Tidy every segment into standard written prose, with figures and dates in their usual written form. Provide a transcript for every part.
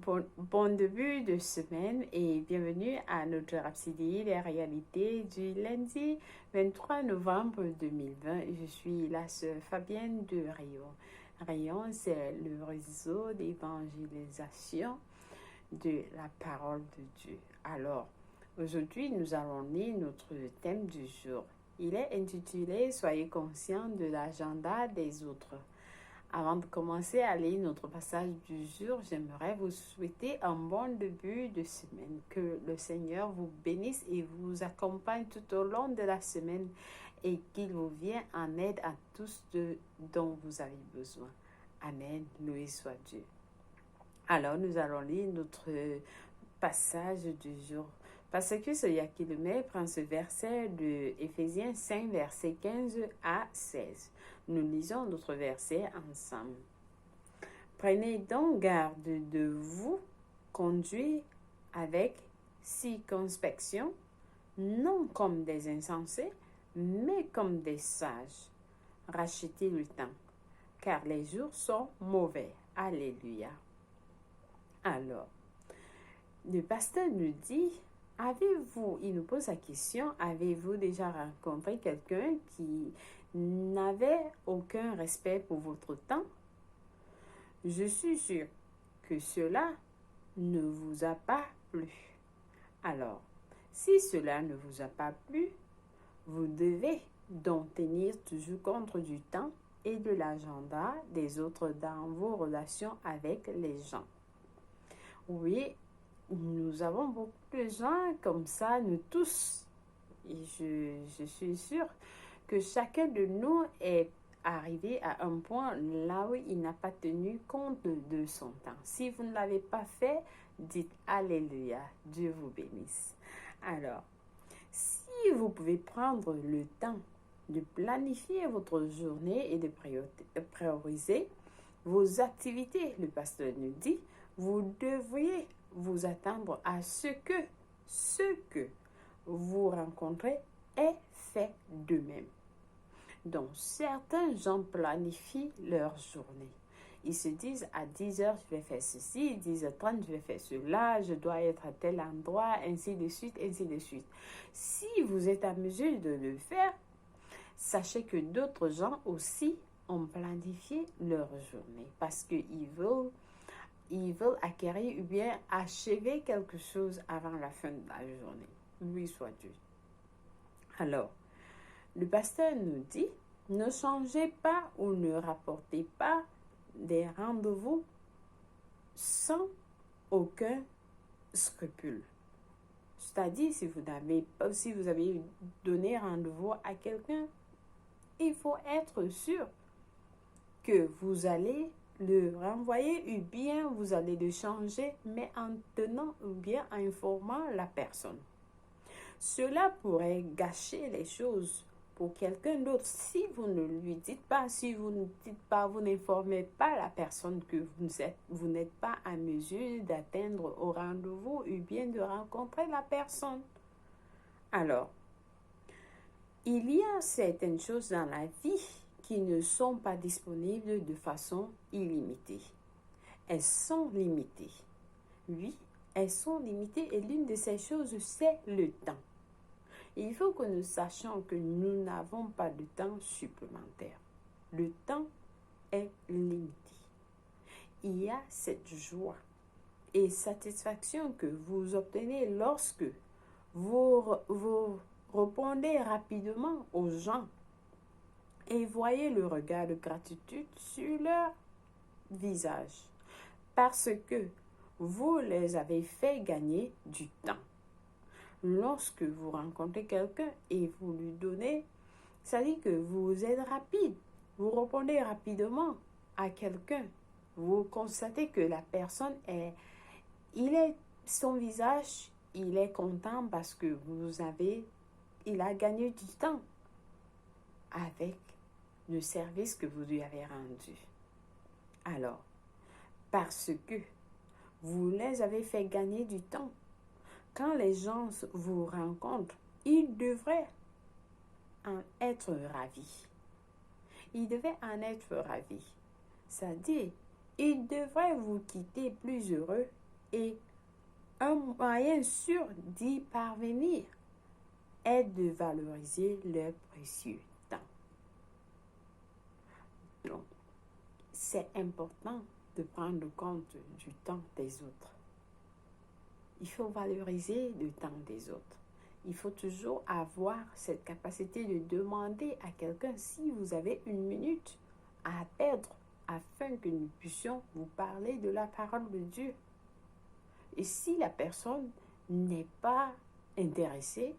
Bon début de semaine et bienvenue à notre Rhapsodie des réalités du lundi 23 novembre 2020. Je suis la sœur Fabienne de Rayon. Rayon, c'est le réseau d'évangélisation de la parole de Dieu. Alors, aujourd'hui, nous allons lire notre thème du jour. Il est intitulé « Soyez conscients de l'agenda des autres ». Avant de commencer à lire notre passage du jour, j'aimerais vous souhaiter un bon début de semaine. Que le Seigneur vous bénisse et vous accompagne tout au long de la semaine et qu'il vous vienne en aide à tous ceux dont vous avez besoin. Amen. Loué soit Dieu. Alors, nous allons lire notre passage du jour. Parce que ce qui le met prend ce verset de Éphésiens 5, verset 15 à 16. Nous lisons notre verset ensemble. Prenez donc garde de vous conduire avec circonspection, non comme des insensés, mais comme des sages. Rachetez le temps, car les jours sont mauvais. Alléluia. Alors, le pasteur nous dit, il nous pose la question, avez-vous déjà rencontré quelqu'un qui n'avait aucun respect pour votre temps? Je suis sûre que cela ne vous a pas plu. Alors, si cela ne vous a pas plu, vous devez donc tenir toujours compte du temps et de l'agenda des autres dans vos relations avec les gens. Oui, nous avons beaucoup de gens comme ça, nous tous. Et je suis sûre que chacun de nous est arrivé à un point là où il n'a pas tenu compte de son temps. Si vous ne l'avez pas fait, dites Alléluia, Dieu vous bénisse. Alors, si vous pouvez prendre le temps de planifier votre journée et de prioriser vos activités, le pasteur nous dit, vous devriez vous attendre à ce que vous rencontrez est fait d'eux-mêmes. Donc, certains gens planifient leur journée. Ils se disent à 10h, je vais faire ceci, 10h30, je vais faire cela, je dois être à tel endroit, ainsi de suite, ainsi de suite. Si vous êtes à mesure de le faire, sachez que d'autres gens aussi ont planifié leur journée parce qu'ils veulent acquérir ou bien achever quelque chose avant la fin de la journée. Lui soit Dieu. Alors, le pasteur nous dit, ne changez pas ou ne rapportez pas des rendez-vous sans aucun scrupule. C'est-à-dire, si vous avez donné rendez-vous à quelqu'un, il faut être sûr que vous allez le renvoyer ou bien vous allez le changer, mais en tenant ou bien en informant la personne. Cela pourrait gâcher les choses pour quelqu'un d'autre si vous ne lui dites pas, si vous ne dites pas, vous n'informez pas la personne que vous n'êtes pas à mesure d'atteindre au rendez-vous ou bien de rencontrer la personne. Alors, il y a certaines choses dans la vie qui ne sont pas disponibles de façon illimitée. Elles sont limitées. Oui, elles sont limitées et l'une de ces choses, c'est le temps. Il faut que nous sachions que nous n'avons pas de temps supplémentaire. Le temps est limité. Il y a cette joie et satisfaction que vous obtenez lorsque vous répondez rapidement aux gens et voyez le regard de gratitude sur leur visage parce que vous les avez fait gagner du temps. Lorsque vous rencontrez quelqu'un et vous lui donnez, ça dit que vous êtes rapide, vous répondez rapidement à quelqu'un, vous constatez que la personne son visage, il est content parce que il a gagné du temps avec le service que vous lui avez rendu. Alors, parce que vous les avez fait gagner du temps, quand les gens vous rencontrent, ils devraient en être ravis. Ils devaient en être ravis. C'est-à-dire, ils devraient vous quitter plus heureux Et un moyen sûr d'y parvenir est de valoriser leur précieux temps. Donc, c'est important de prendre compte du temps des autres. Il faut valoriser le temps des autres. Il faut toujours avoir cette capacité de demander à quelqu'un si vous avez une minute à perdre afin que nous puissions vous parler de la parole de Dieu. Et si la personne n'est pas intéressée,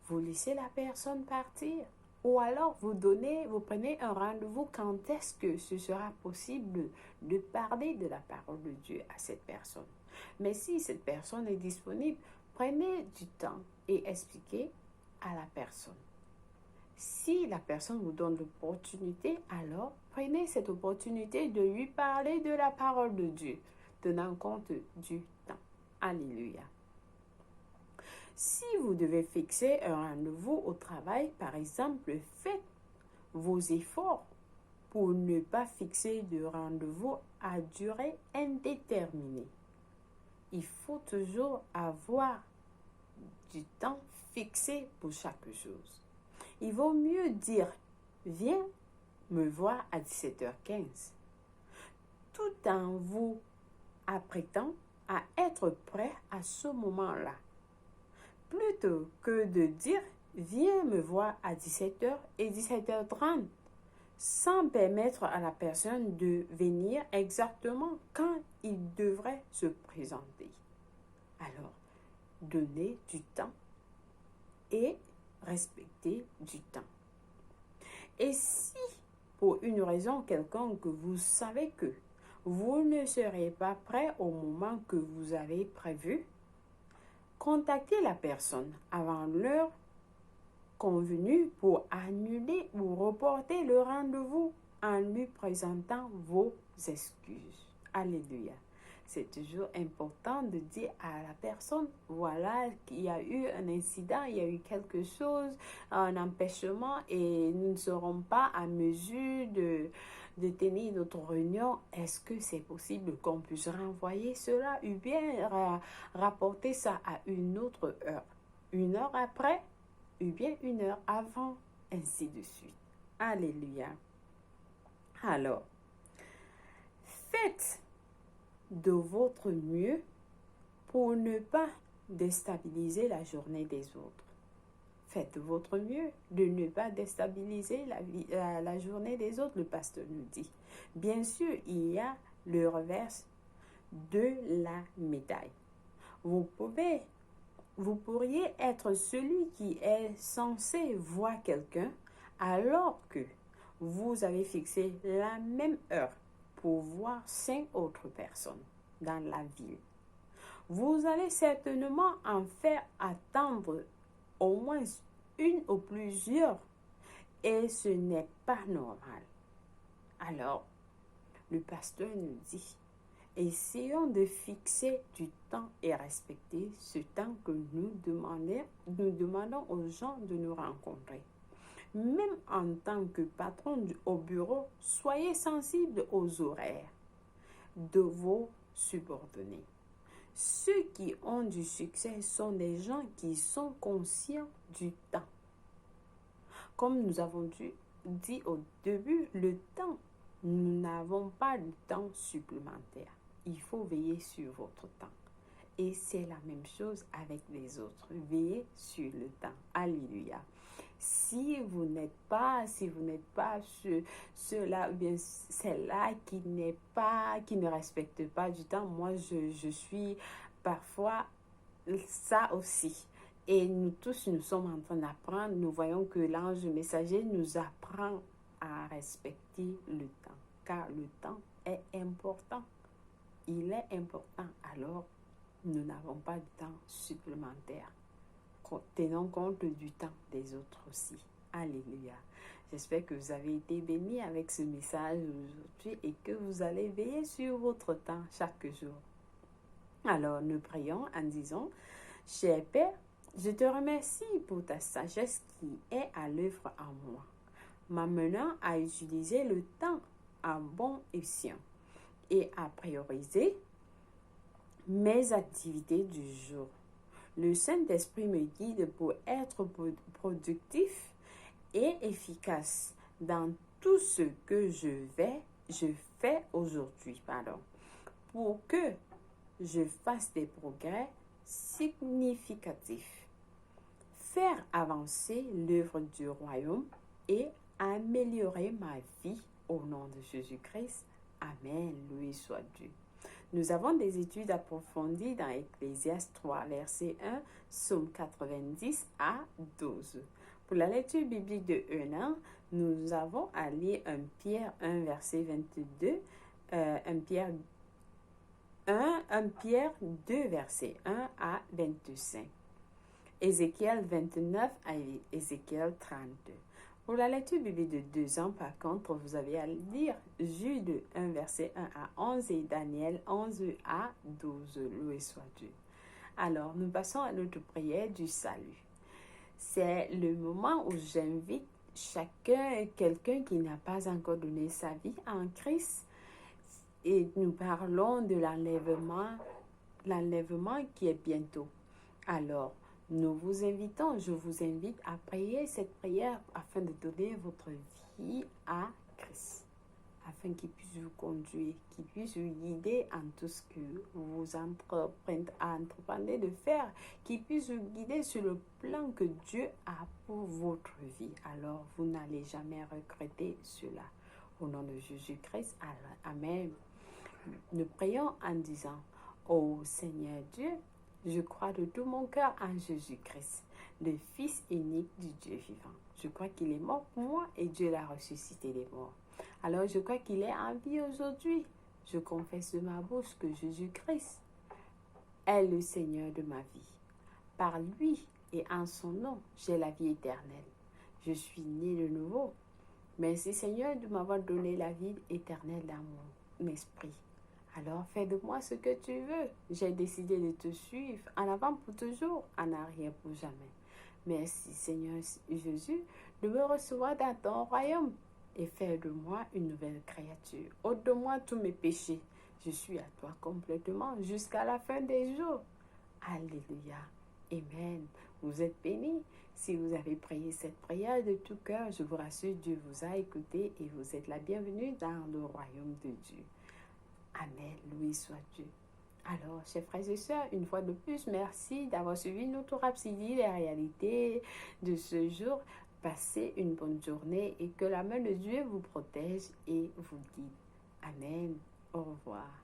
vous laissez la personne partir. Ou alors vous prenez un rendez-vous quand est-ce que ce sera possible de parler de la parole de Dieu à cette personne. Mais si cette personne est disponible, prenez du temps et expliquez à la personne. Si la personne vous donne l'opportunité, alors prenez cette opportunité de lui parler de la parole de Dieu, tenant compte du temps. Alléluia. Si vous devez fixer un rendez-vous au travail, par exemple, faites vos efforts pour ne pas fixer de rendez-vous à durée indéterminée. Il faut toujours avoir du temps fixé pour chaque chose. Il vaut mieux dire « Viens me voir à 17h15 » tout en vous apprêtant à être prêt à ce moment-là. Plutôt que de dire « Viens me voir à 17h et 17h30 » sans permettre à la personne de venir exactement quand il devrait se présenter. Alors, donnez du temps et respectez du temps. Et si, pour une raison quelconque, vous savez que vous ne serez pas prêt au moment que vous avez prévu, contactez la personne avant l'heure convenue pour annuler ou reporter le rendez-vous en lui présentant vos excuses. Alléluia. C'est toujours important de dire à la personne, voilà, qu'il y a eu un incident, il y a eu quelque chose, un empêchement et nous ne serons pas à mesure de tenir notre réunion. Est-ce que c'est possible qu'on puisse renvoyer cela ou bien rapporter ça à une autre heure? Une heure après ou bien une heure avant, ainsi de suite. Alléluia. Alors, faites de votre mieux pour ne pas déstabiliser la journée des autres. Faites de votre mieux de ne pas déstabiliser la journée des autres, le pasteur nous dit. Bien sûr, il y a le revers de la médaille. Vous pourriez être celui qui est censé voir quelqu'un alors que vous avez fixé la même heure pour voir 5 autres personnes dans la ville. Vous allez certainement en faire attendre au moins une ou plusieurs et ce n'est pas normal. Alors, le pasteur nous dit, essayons de fixer du temps et respecter ce temps que nous demandons aux gens de nous rencontrer. Même en tant que patron au bureau, soyez sensible aux horaires de vos subordonnés. Ceux qui ont du succès sont des gens qui sont conscients du temps. Comme nous avons dit au début, le temps, nous n'avons pas de temps supplémentaire. Il faut veiller sur votre temps. Et c'est la même chose avec les autres. Veillez sur le temps. Alléluia. Si vous n'êtes pas ceux-là ou bien celle-là qui ne respecte pas du temps, moi je suis parfois ça aussi. Et nous tous, nous sommes en train d'apprendre, nous voyons que l'ange messager nous apprend à respecter le temps, car le temps est important. Il est important, alors nous n'avons pas de temps supplémentaire. Tenons compte du temps des autres aussi. Alléluia. J'espère que vous avez été bénis avec ce message aujourd'hui et que vous allez veiller sur votre temps chaque jour. Alors, nous prions en disant, cher Père, je te remercie pour ta sagesse qui est à l'œuvre en moi, m'amenant à utiliser le temps à bon escient et à prioriser mes activités du jour. Le Saint-Esprit me guide pour être productif et efficace dans tout ce que je fais aujourd'hui, pour que je fasse des progrès significatifs, faire avancer l'œuvre du royaume et améliorer ma vie au nom de Jésus-Christ. Amen. Loué soit Dieu. Nous avons des études approfondies dans Ecclésiaste 3, verset 1, Psaume 90 à 12. Pour la lecture biblique de 1 an, nous avons à lire 1 Pierre 1, verset 22, 1 Pierre 2, verset 1 à 25. Ézéchiel 29 à Ézéchiel 32. Pour la lecture biblique de 2 ans, par contre, vous avez à lire Jude 1, verset 1 à 11 et Daniel 11 à 12. Loué soit Dieu. Alors, nous passons à notre prière du salut. C'est le moment où j'invite quelqu'un qui n'a pas encore donné sa vie en Christ, et nous parlons de l'enlèvement qui est bientôt. Alors, je vous invite à prier cette prière afin de donner votre vie à Christ, afin qu'il puisse vous conduire, qu'il puisse vous guider en tout ce que vous entreprenez de faire, qu'il puisse vous guider sur le plan que Dieu a pour votre vie. Alors, vous n'allez jamais regretter cela. Au nom de Jésus-Christ, Amen. Nous prions en disant: Ô Seigneur Dieu, je crois de tout mon cœur en Jésus-Christ, le Fils unique du Dieu vivant. Je crois qu'il est mort pour moi et Dieu l'a ressuscité des morts. Alors je crois qu'il est en vie aujourd'hui. Je confesse de ma bouche que Jésus-Christ est le Seigneur de ma vie. Par lui et en son nom, j'ai la vie éternelle. Je suis né de nouveau. Merci Seigneur de m'avoir donné la vie éternelle dans mon esprit. Alors fais de moi ce que tu veux. J'ai décidé de te suivre en avant pour toujours, en arrière pour jamais. Merci Seigneur Jésus de me recevoir dans ton royaume et faire de moi une nouvelle créature. Ôte de moi tous mes péchés. Je suis à toi complètement jusqu'à la fin des jours. Alléluia. Amen. Vous êtes bénis. Si vous avez prié cette prière de tout cœur, je vous rassure, Dieu vous a écouté et vous êtes la bienvenue dans le royaume de Dieu. Amen, loué soit Dieu. Alors, chers frères et sœurs, une fois de plus, merci d'avoir suivi notre Rhapsodie, les réalités de ce jour. Passez une bonne journée et que la main de Dieu vous protège et vous guide. Amen. Au revoir.